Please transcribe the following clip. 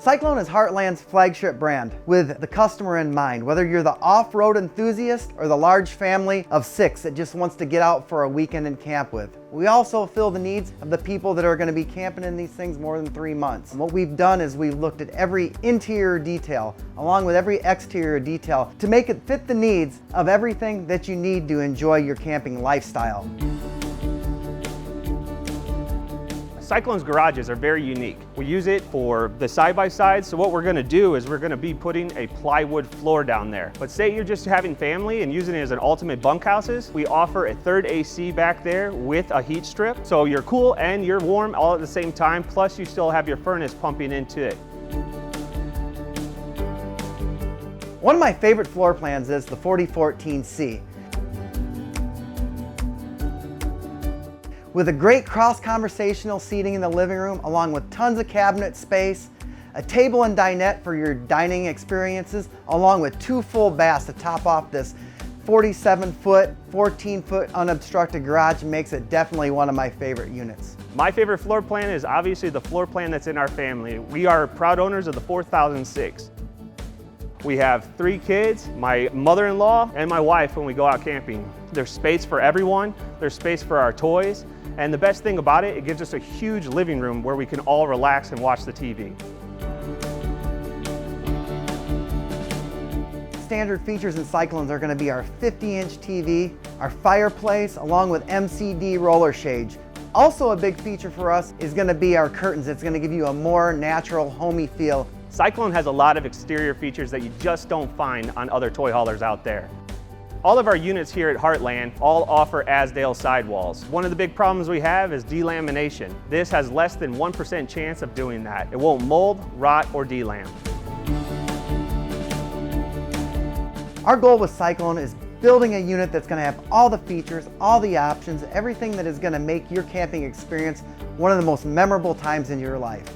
Cyclone is Heartland's flagship brand with the customer in mind, whether you're the off-road enthusiast or the large family of 6 that just wants to get out for a weekend and camp with. We also fill the needs of the people that are going to be camping in these things more than 3 months. And what we've done is we've looked at every interior detail along with every exterior detail to make it fit the needs of everything that you need to enjoy your camping lifestyle. Cyclone's garages are very unique. We use it for the side-by-sides, so what we're gonna do is we're gonna be putting a plywood floor down there. But say you're just having family and using it as an ultimate bunkhouses, we offer a third AC back there with a heat strip. So you're cool and you're warm all at the same time, plus you still have your furnace pumping into it. One of my favorite floor plans is the 4014C. With a great cross-conversational seating in the living room, along with tons of cabinet space, a table and dinette for your dining experiences, along with 2 full baths to top off this 47-foot, 14-foot unobstructed garage, makes it definitely one of my favorite units. My favorite floor plan is obviously the floor plan that's in our family. We are proud owners of the 4006. We have 3 kids, my mother-in-law and my wife when we go out camping. There's space for everyone, there's space for our toys, and the best thing about it, it gives us a huge living room where we can all relax and watch the TV. Standard features in Cyclones are going to be our 50-inch TV, our fireplace, along with MCD roller shades. Also a big feature for us is going to be our curtains. It's going to give you a more natural, homey feel. Cyclone has a lot of exterior features that you just don't find on other toy haulers out there. All of our units here at Heartland all offer Azdel sidewalls. One of the big problems we have is delamination. This has less than 1% chance of doing that. It won't mold, rot, or delam. Our goal with Cyclone is building a unit that's going to have all the features, all the options, everything that is going to make your camping experience one of the most memorable times in your life.